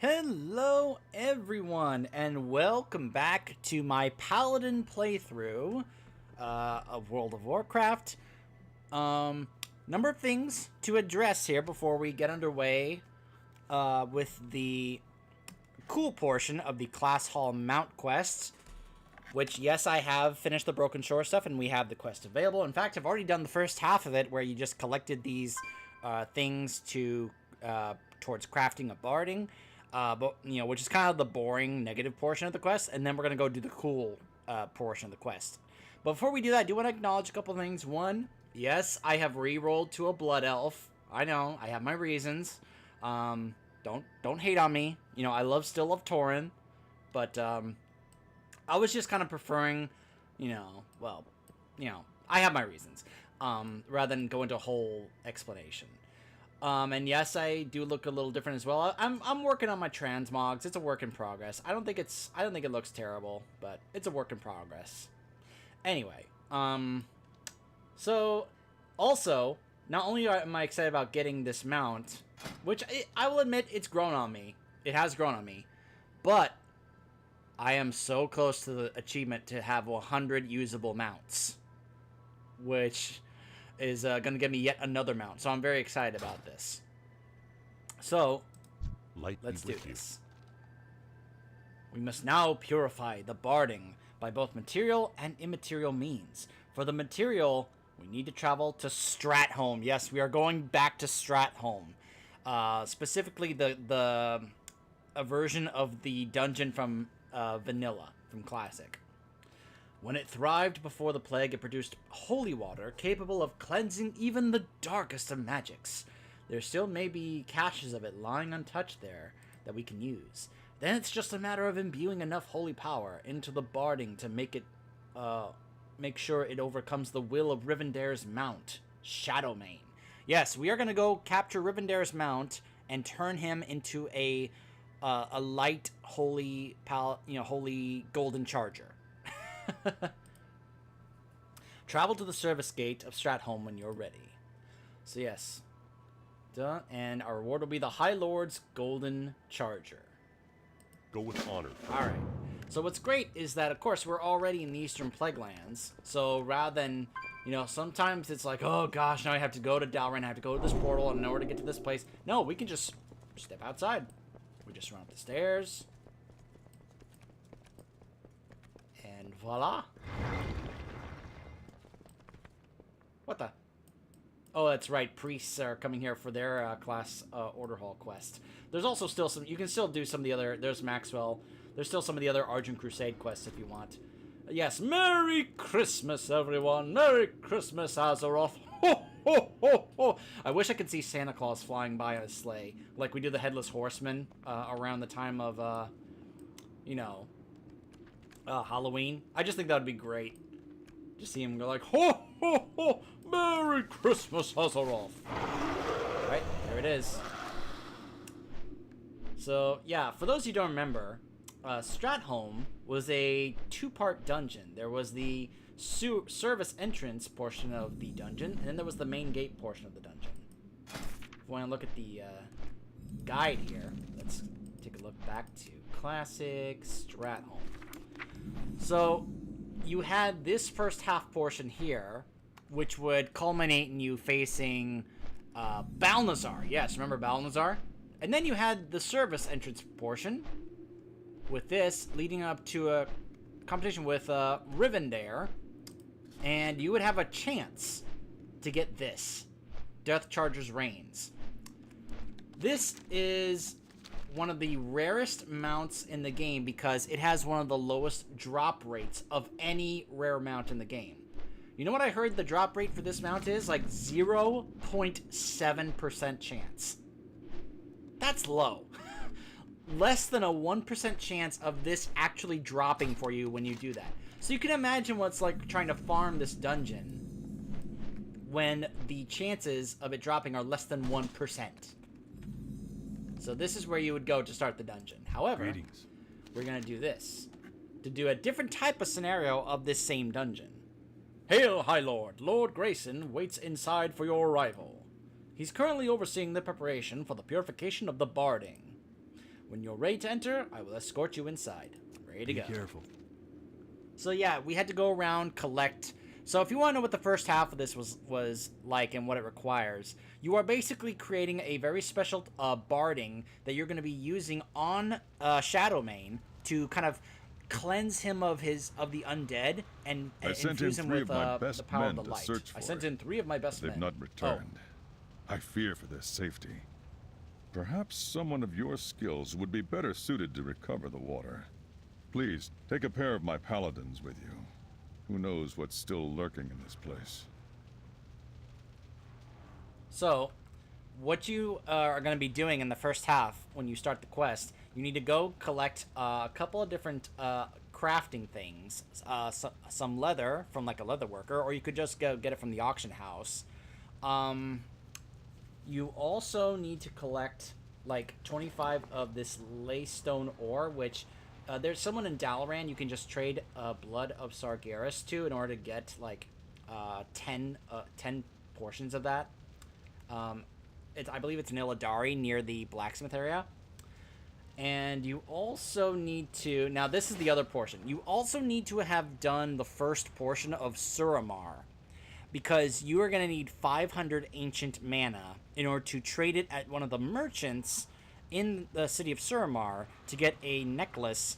Hello everyone and welcome back to my Paladin playthrough of World of Warcraft. Number of things to address here before we get underway with the cool portion of the Class Hall Mount quests. Which, yes, I have finished the Broken Shore stuff and we have the quest available. In fact, I've already done the first half of it where you just collected these things to towards crafting a barding. But which is kind of the boring negative portion of the quest, and then we're gonna go do the cool portion of the quest. But before we do that, I do want to acknowledge a couple of things. One, yes, I have re-rolled to a blood elf. I know, I have my reasons. Don't hate on me. I still love Tauren, but I was just kind of preferring, I have my reasons. Rather than go into a whole explanation. And yes, I do look a little different as well. I'm working on my transmogs. It's a work in progress. I don't think it looks terrible, but it's a work in progress. Anyway, so also, not only am I excited about getting this mount, which I will admit it's grown on me. It has grown on me, but I am so close to the achievement to have 100 usable mounts, which is going to give me yet another mount. So I'm very excited about this. So, let's do this. We must now purify the barding by both material and immaterial means. For the material, we need to travel to Stratholme. Yes, we are going back to Stratholme. Specifically, a version of the dungeon from Vanilla, from Classic. When it thrived before the plague, it produced holy water capable of cleansing even the darkest of magics. There still may be caches of it lying untouched there that we can use. Then it's just a matter of imbuing enough holy power into the barding to make sure it overcomes the will of Rivendare's mount, Shadowmane. Yes, we are going to go capture Rivendare's mount and turn him into a light holy holy golden charger. Travel to the service gate of Stratholme when you're ready. So yes. Duh, and our reward will be the High Lord's Golden Charger. Go with honor. Alright. So what's great is that, of course, we're already in the Eastern Plaguelands. So rather than, sometimes it's like, oh gosh, now I have to go to Dalren, I have to go to this portal in order to get to this place. No, we can just step outside. We just run up the stairs. And voila. What the? Oh, that's right. Priests are coming here for their class order hall quest. There's also still some. You can still do some of the other. There's Maxwell. There's still some of the other Argent Crusade quests if you want. Yes. Merry Christmas, everyone. Merry Christmas, Azeroth. Ho, ho, ho, ho. I wish I could see Santa Claus flying by on a sleigh, like we do the Headless Horseman around the time of, Halloween. I just think that would be great. Just see him go like, ho, ho, ho, Merry Christmas, Azeroth. Right, there it is. So, yeah, for those who don't remember, Stratholme was a two-part dungeon. There was the service entrance portion of the dungeon, and then there was the main gate portion of the dungeon. If you want to look at the guide here, let's take a look back to Classic Stratholme. So, you had this first half portion here, which would culminate in you facing Balnazar. Yes, remember Balnazar? And then you had the service entrance portion, with this leading up to a competition with Rivendare, and you would have a chance to get this, Death Charger's Reigns. This is one of the rarest mounts in the game because it has one of the lowest drop rates of any rare mount in the game. You know what I heard the drop rate for this mount is? Like 0.7% chance. That's low. Less than a 1% chance of this actually dropping for you when you do that. So you can imagine what it's like trying to farm this dungeon when the chances of it dropping are less than 1%. So this is where you would go to start the dungeon. However, we're going to do this. To do a different type of scenario of this same dungeon. Hail, High Lord! Lord Grayson waits inside for your arrival. He's currently overseeing the preparation for the purification of the barding. When you're ready to enter, I will escort you inside. Ready to go. Be careful. So yeah, we had to go around, collect. So if you want to know what the first half of this was like and what it requires, you are basically creating a very special barding that you're going to be using on Shadowmane to kind of cleanse him of the undead and infuse him with the power of the light. I sent in 3 of my best men. They've not returned. I fear for their safety. Perhaps someone of your skills would be better suited to recover the water. Please, take a pair of my paladins with you. Who knows what's still lurking in this place? So, what you are going to be doing in the first half when you start the quest, you need to go collect a couple of different crafting things. Some leather from like a leather worker, or you could just go get it from the auction house. You also need to collect like 25 of this laystone ore, which there's someone in Dalaran you can just trade Blood of Sargeras to in order to get like 10 portions of that. I believe it's in Illidari near the blacksmith area. And you also need to... Now, this is the other portion. You also need to have done the first portion of Suramar, because you are going to need 500 ancient mana in order to trade it at one of the merchants in the city of Suramar to get a necklace,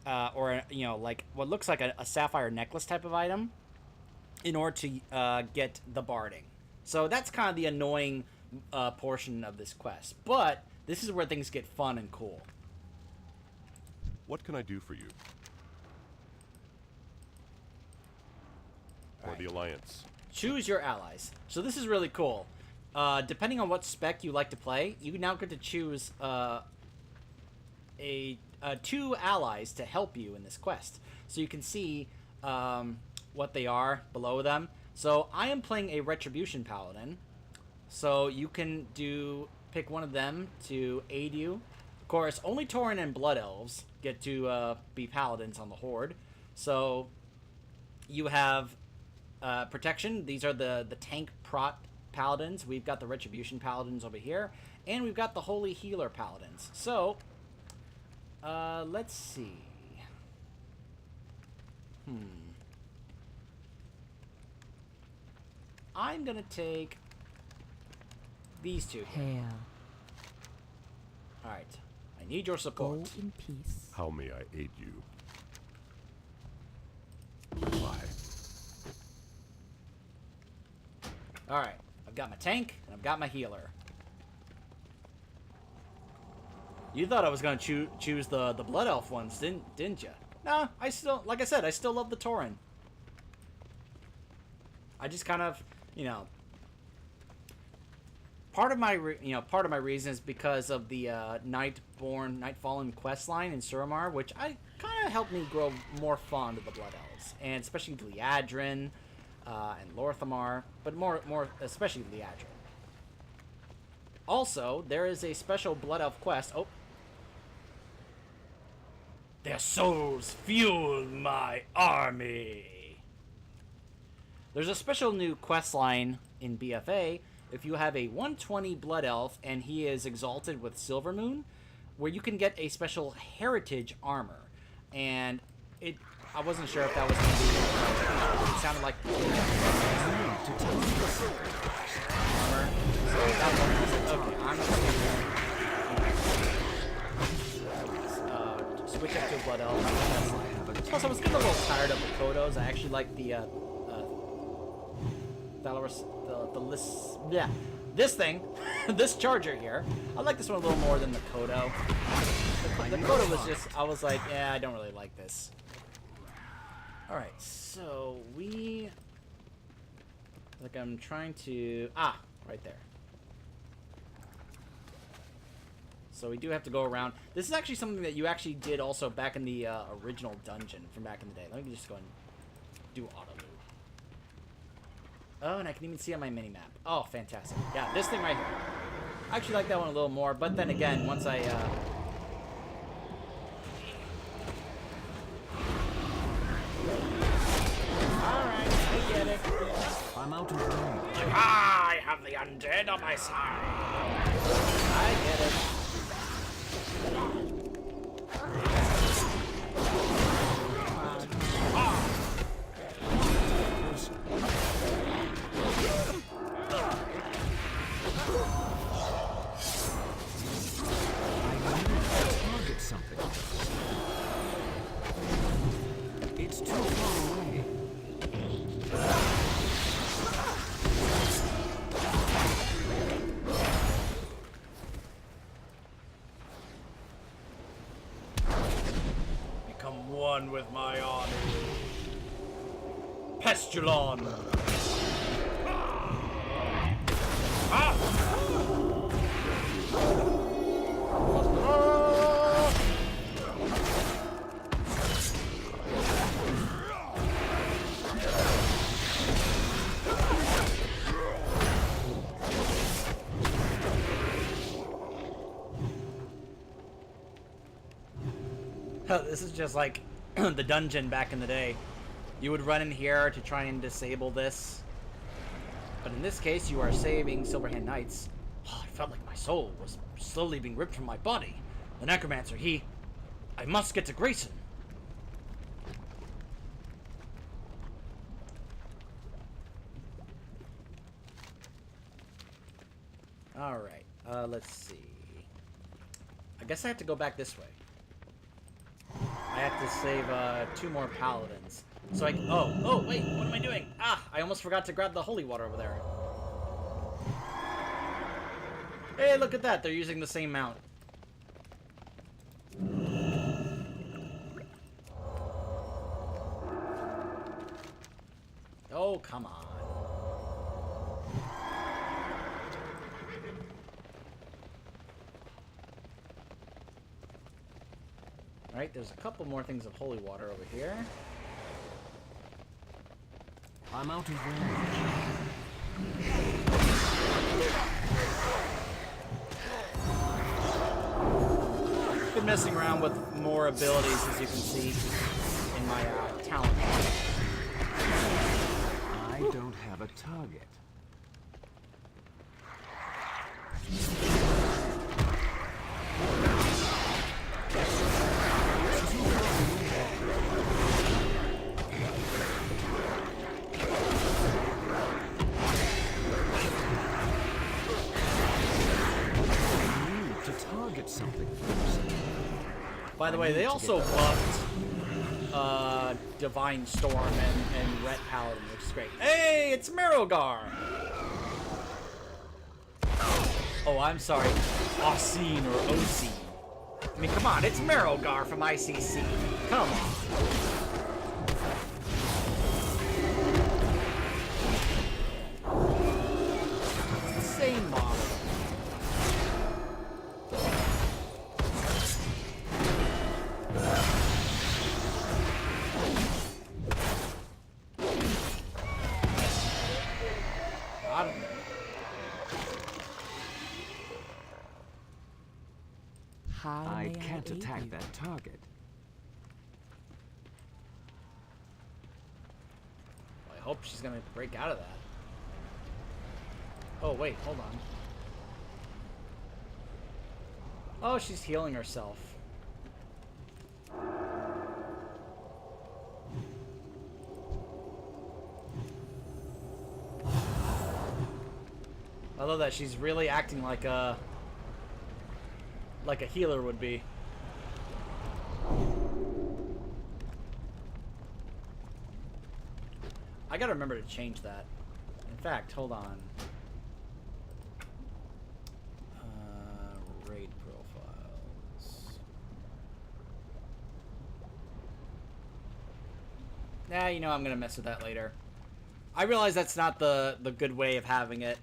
or, you know, like what looks like a sapphire necklace type of item in order to get the barding. So that's kind of the annoying portion of this quest. But this is where things get fun and cool. What can I do for you? Or the Alliance? Choose your allies. So this is really cool. Depending on what spec you like to play, you now get to choose 2 allies to help you in this quest. So you can see what they are below them. So I am playing a Retribution Paladin. So you can pick one of them to aid you. Of course, only Tauren and Blood Elves get to be Paladins on the Horde. So you have protection. These are the tank prot Paladins. We've got the Retribution Paladins over here. And we've got the Holy Healer Paladins. So, let's see. I'm going to take these 2 here. Hail. Alright. I need your support. Go in peace. How may I aid you? Why? Alright. I've got my tank, and I've got my healer. You thought I was going to choose the Blood Elf ones, didn't you? Nah, I still, like I said, I still love the Tauren. I just kind of, you know... Part of my reason is because of the Nightfallen quest line in Suramar, which kind of helped me grow more fond of the Blood Elves, and especially Liadrin and Lorthamar, but more especially Liadrin. Also, there is a special Blood Elf quest. Oh, their souls fuel my army. There's a special new quest line in BFA. If you have a 120 Blood Elf and he is exalted with Silvermoon, where you can get a special heritage armor. And I wasn't sure if that was going to be... It sounded like... armor. So that one was like, okay, I'm going to switch up to Blood Elf. Plus, I was getting a little tired of the Kodos. I actually like the Thalos... this thing, this charger here. I like this one a little more than the Kodo. The Kodo was just, I was like, yeah, I don't really like this. Alright, so I'm trying to, right there. So we do have to go around. This is actually something that you actually did also back in the original dungeon from back in the day. Let me just go and do auto loop. Oh, and I can even see on my mini-map. Oh, fantastic. Yeah, this thing right here. I actually like that one a little more, but then again, once I, Alright, I get it. I'm out of room. I have the undead on my side. I get it. with my army. Pestulon. Ah! This is just like the dungeon back in the day. You would run in here to try and disable this. But in this case, you are saving Silverhand Knights. Oh, I felt like my soul was slowly being ripped from my body. The Necromancer, I must get to Grayson. Alright, let's see. I guess I have to go back this way. I have to save 2 more Paladins. So oh, wait, what am I doing? Ah, I almost forgot to grab the holy water over there. Hey, look at that, they're using the same mount. Oh, come on. Alright, there's a couple more things of holy water over here. I'm out of range. Been messing around with more abilities, as you can see, in my talent. I don't have a target. By the way, they also buffed Divine Storm and Ret Paladin, which is great. Hey, it's Merogar! Oh, I'm sorry. Osine or Osine. I mean, come on, it's Merogar from ICC. Come on. Same model. I can't attack that target. I hope she's gonna break out of that. Oh, wait, hold on. Oh, she's healing herself. I love that she's really acting like a healer would be. I gotta remember to change that. In fact, hold on. Raid profiles. Nah, you know, I'm gonna mess with that later. I realize that's not the good way of having it.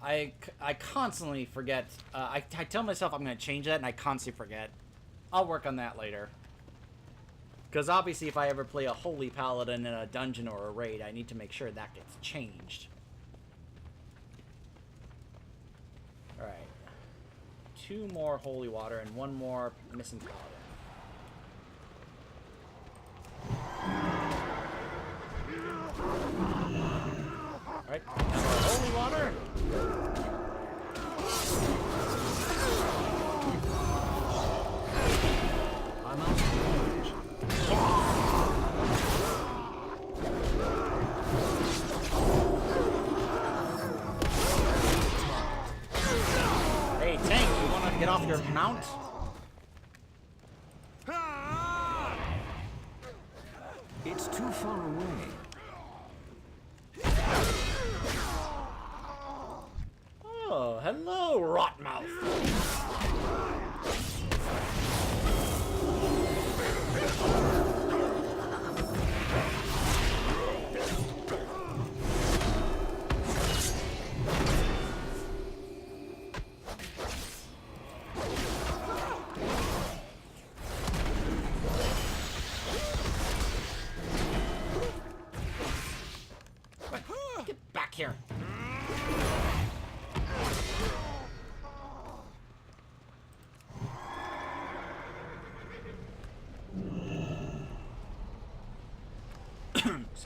I constantly forget. I tell myself I'm going to change that, and I constantly forget. I'll work on that later. Because obviously, if I ever play a Holy Paladin in a dungeon or a raid, I need to make sure that gets changed. Alright. 2 more Holy Water and 1 more missing Paladin. Alright, Holy Water. I'm out of range. Hey, tank, you want to get off your mount? It's too far away. Oh, hello, Rotmouth.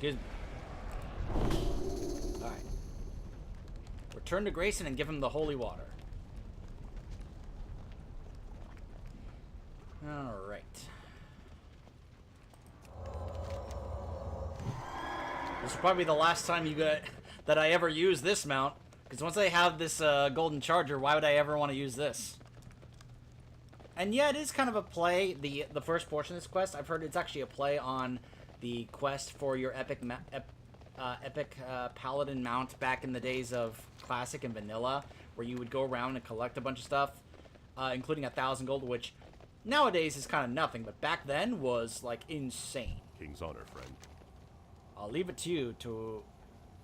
Excuse me. Alright. Return to Grayson and give him the holy water. Alright. This is probably the last time that I ever use this mount. Because once I have this golden charger, why would I ever want to use this? And yeah, it is kind of a play. The first portion of this quest, I've heard it's actually a play on the quest for your epic Paladin mount back in the days of Classic and Vanilla, where you would go around and collect a bunch of stuff, including 1,000 gold, which nowadays is kind of nothing, but back then was, like, insane. King's honor, friend. I'll leave it to you to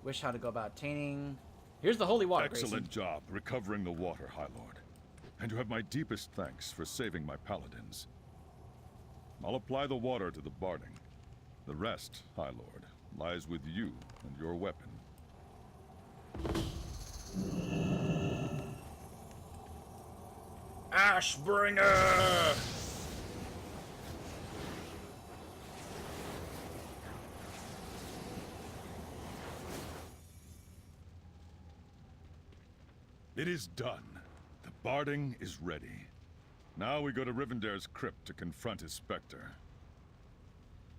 wish how to go about obtaining... Here's the holy water, Excellent Grayson. job recovering the water, High Lord. And you have my deepest thanks for saving my paladins. I'll apply the water to the barding. The rest, High Lord, lies with you and your weapon. Ashbringer! It is done. The barding is ready. Now we go to Rivendare's crypt to confront his specter.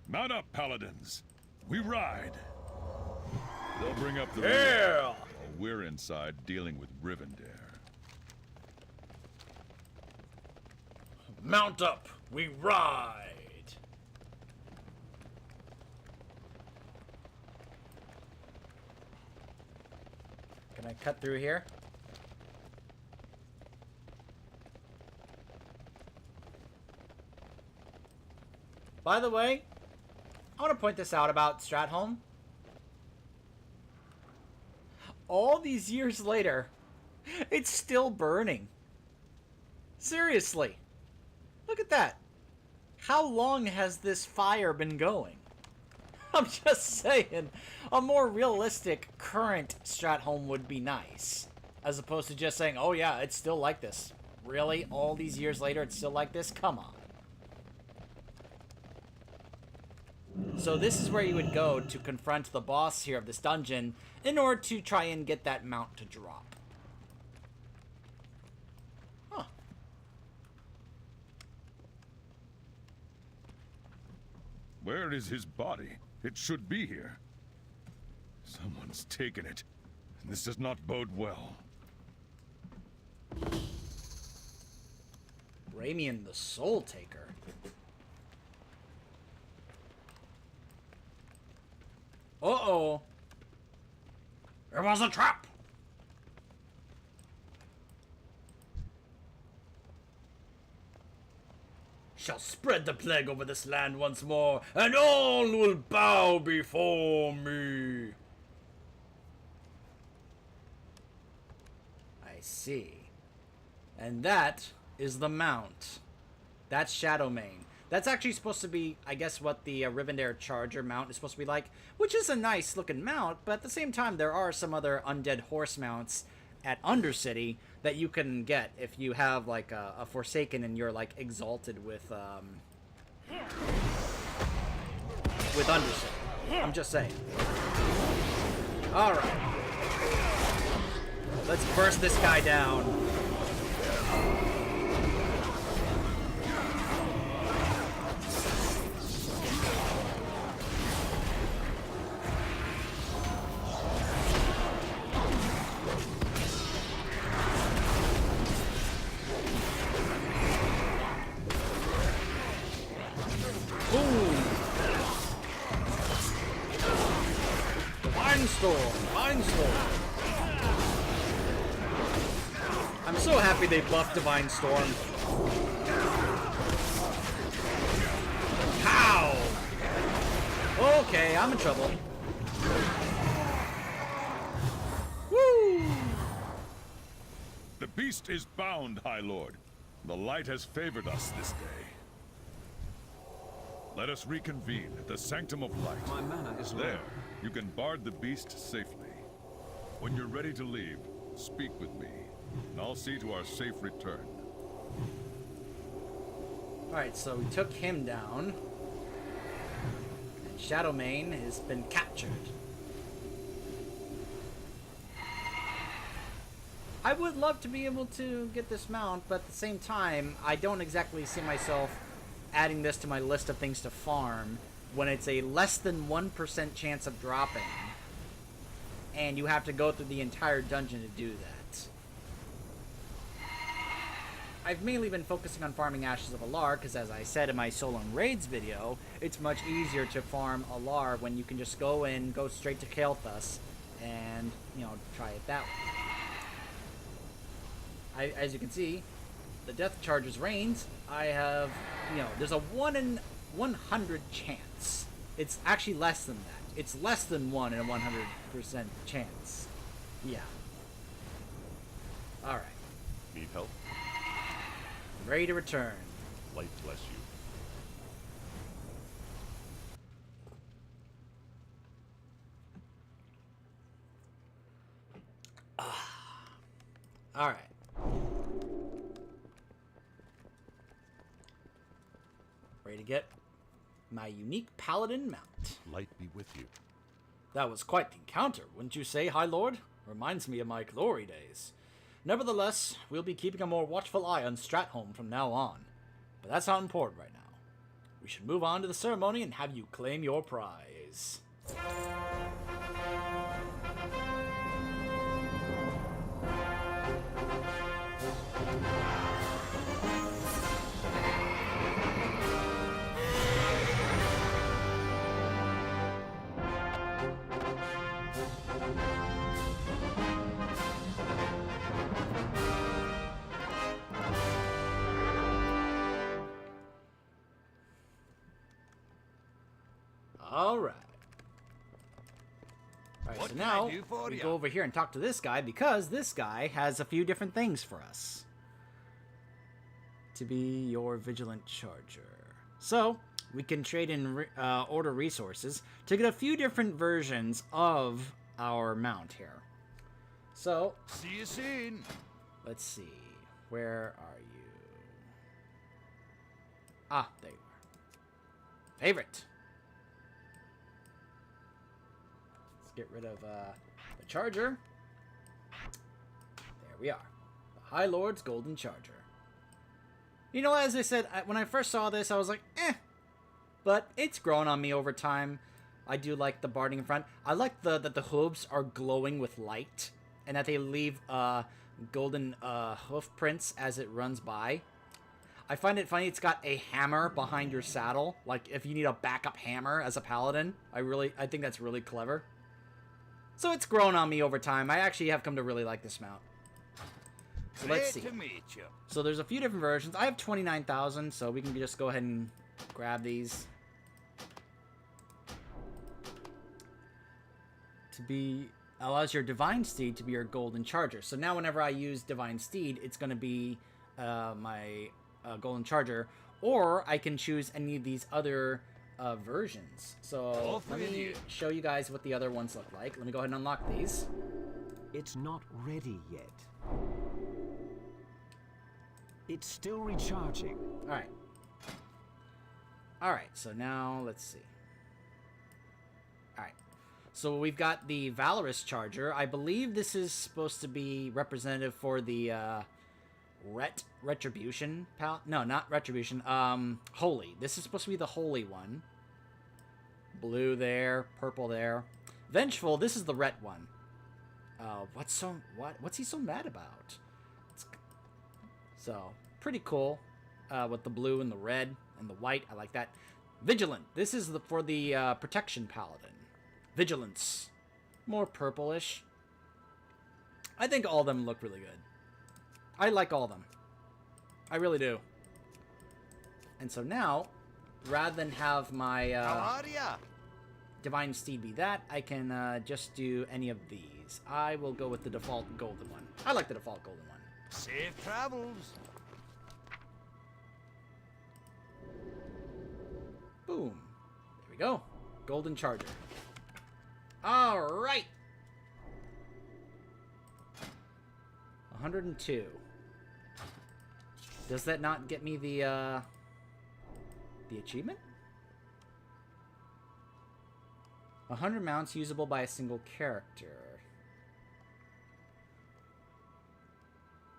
Mount up, paladins. We ride. They'll bring up the rear while we're inside dealing with Rivendare. Mount up, we ride! Can I cut through here? By the way, I want to point this out about Stratholme. All these years later, it's still burning. Seriously. Look at that. How long has this fire been going? I'm just saying, a more realistic current Stratholme would be nice. As opposed to just saying, oh yeah, it's still like this. Really? All these years later, it's still like this? Come on. So this is where you would go to confront the boss here of this dungeon in order to try and get that mount to drop. Huh. Where is his body? It should be here. Someone's taken it. This does not bode well. Ramian the Soul Taker. Uh-oh. There was a trap. Shall spread the plague over this land once more, and all will bow before me. I see. And that is the mount. That's Shadowmane. That's actually supposed to be, I guess, what the Rivendare Charger mount is supposed to be like, which is a nice looking mount, but at the same time, there are some other undead horse mounts at Undercity that you can get if you have, like, a Forsaken and you're, like, exalted with Undercity. I'm just saying. Alright. Let's burst this guy down. I'm so happy they buffed Divine Storm. How? Okay, I'm in trouble. Woo! The beast is bound, High Lord. The light has favored us this day. Let us reconvene at the Sanctum of Light. My mana is low. There, you can bard the beast safely. When you're ready to leave, speak with me, and I'll see to our safe return. Alright, so we took him down. And Shadowmane has been captured. I would love to be able to get this mount, but at the same time, I don't exactly see myself adding this to my list of things to farm when it's a less than 1% chance of dropping, and you have to go through the entire dungeon to do that. I've mainly been focusing on farming Ashes of Alar, because as I said in my Solon Raids video, it's much easier to farm Alar when you can just go in, go straight to Kael'thas, and, you know, try it that way. As you can see, the Death Charger's reigns, I have, you know, there's a 1 in 100 chance. It's actually less than that. It's less than 1 in a 100% chance. Yeah. Alright. Need help? Ready to return. Light bless you. Alright. Ready to get my unique Paladin mount. Light be with you. That was quite the encounter, wouldn't you say, High Lord? Reminds me of my glory days. Nevertheless, we'll be keeping a more watchful eye on Stratholme from now on. But that's not important right now. We should move on to the ceremony and have you claim your prize. Alright. Alright, so now we go over here and talk to this guy because this guy has a few different things for us. To be your Vigilant Charger. So, we can trade in order resources to get a few different versions of our mount here. So, See you soon. let's see. Where are you? Ah, there you are. Favorite. Let's get rid of the Charger. There we are. The High Lord's Golden Charger. You know, as I said, when I first saw this, I was like, eh. But it's grown on me over time. I do like the barding in front. I like that the hooves are glowing with light. And that they leave golden hoof prints as it runs by. I find it funny it's got a hammer behind your saddle. Like, if you need a backup hammer as a paladin. I think that's really clever. So it's grown on me over time. I actually have come to really like this mount. So let's see. Great to meet you. So there's a few different versions. I have 29,000, so we can just go ahead and grab these. To be... allows your Divine Steed to be your Golden Charger. So now whenever I use Divine Steed, it's going to be my Golden Charger. Or I can choose any of these other versions. So let me show you guys what the other ones look like. Let me go ahead and unlock these. It's not ready yet. It's still recharging. Alright. Alright, so now let's see. Alright. So we've got the Valorous Charger. I believe this is supposed to be representative for the Retribution. No, not Retribution. Holy. This is supposed to be the Holy one. Blue there, purple there. Vengeful, this is the red one. What's he so mad about? So, pretty cool. With the blue and the red and the white. I like that. Vigilant. This is for the Protection Paladin. Vigilance. More purplish. I think all of them look really good. I like all of them. I really do. And so now, rather than have my How are ya? Divine Steed be that, I can just do any of these. I will go with the default golden one. I like the default golden one. Safe travels. Boom. There we go. Golden Charger. Alright. 102. Does that not get me the achievement? 100 mounts usable by a single character.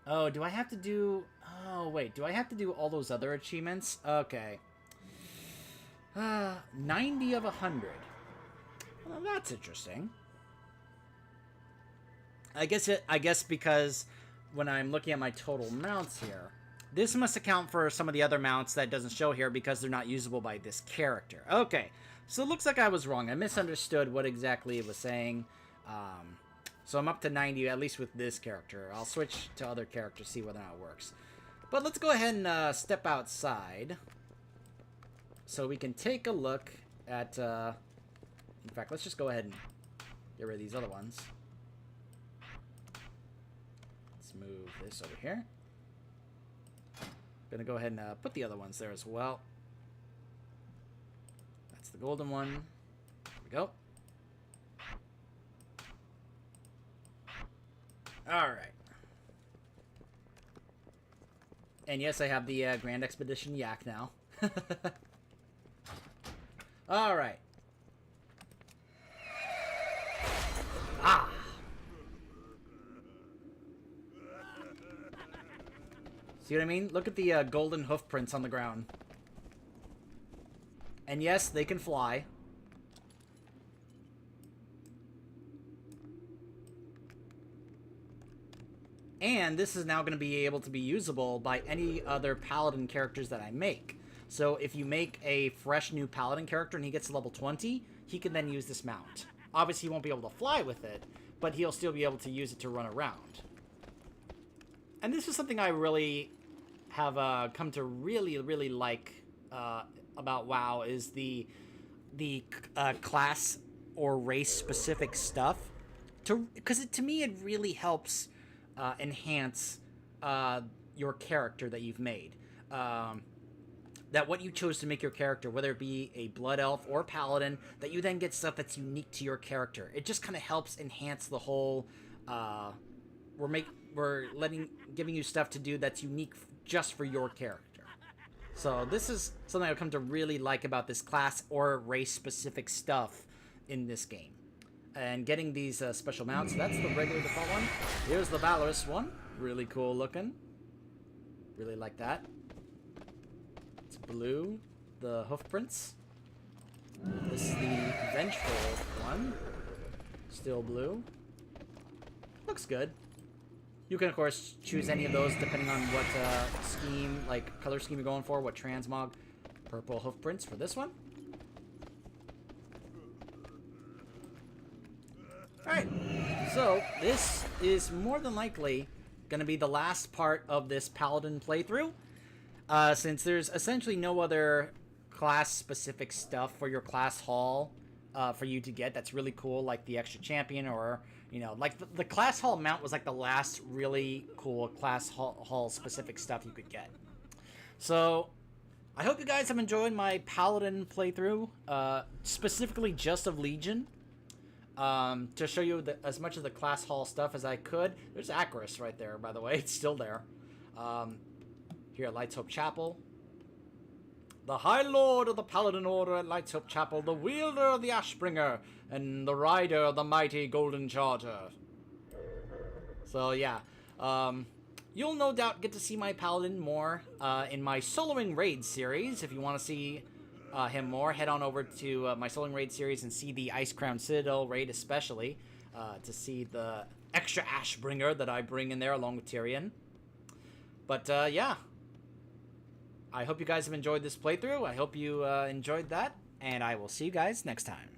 Oh, do I have to do... Oh, wait. Do I have to do all those other achievements? Okay. 90 of 100. Well, that's interesting. I guess because when I'm looking at my total mounts here, this must account for some of the other mounts that doesn't show here because they're not usable by this character. Okay. So it looks like I was wrong. I misunderstood what exactly it was saying. So I'm up to 90, at least with this character. I'll switch to other characters, see whether or not it works. But let's go ahead and step outside so we can take a look at... in fact, let's just go ahead and get rid of these other ones. Let's move this over here. Gonna go ahead and put the other ones there as well. That's the golden one. There we go. Alright. And yes, I have the Grand Expedition Yak now. Alright. Ah! See what I mean? Look at the golden hoof prints on the ground. And yes, they can fly. And this is now going to be able to be usable by any other Paladin characters that I make. So if you make a fresh new Paladin character and he gets to level 20, he can then use this mount. Obviously, he won't be able to fly with it, but he'll still be able to use it to run around. And this is something I really have come to really like about WoW, is the class or race specific stuff. Because to me, it really helps enhance your character that you've made. That what you chose to make your character, whether it be a blood elf or paladin, that you then get stuff that's unique to your character. It just kind of helps enhance the whole. We're giving you stuff to do that's unique just for your character. So this is something I've come to really like about this class or race specific stuff in this game. And getting these special mounts. That's the regular default one. Here's the Valorous one. Really cool looking. Really like that. It's blue. The hoof prints. This is the Vengeful one. Still blue. Looks good. You can, of course, choose any of those depending on what scheme, like color scheme you're going for. What transmog. Purple hoof prints for this one. Alright, so this is more than likely going to be the last part of this Paladin playthrough, since there's essentially no other class-specific stuff for your class hall for you to get that's really cool, like the extra champion, or, you know, like the class hall mount was like the last really cool class hall-specific stuff you could get. So, I hope you guys have enjoyed my Paladin playthrough, specifically just of Legion. To show you as much of the class hall stuff as I could. There's Acris right there, by the way. It's still there. Here at Light's Hope Chapel. The High Lord of the Paladin Order at Light's Hope Chapel, the wielder of the Ashbringer, and the rider of the mighty Golden Charger. So, yeah. You'll no doubt get to see my Paladin more in my Soloing Raid series. If you want to see him more, head on over to my Soloing Raid series and see the Ice Crown Citadel raid, especially to see the extra Ashbringer that I bring in there along with Tyrion. But yeah, I hope you guys have enjoyed this playthrough. I hope you enjoyed that, and I will see you guys next time.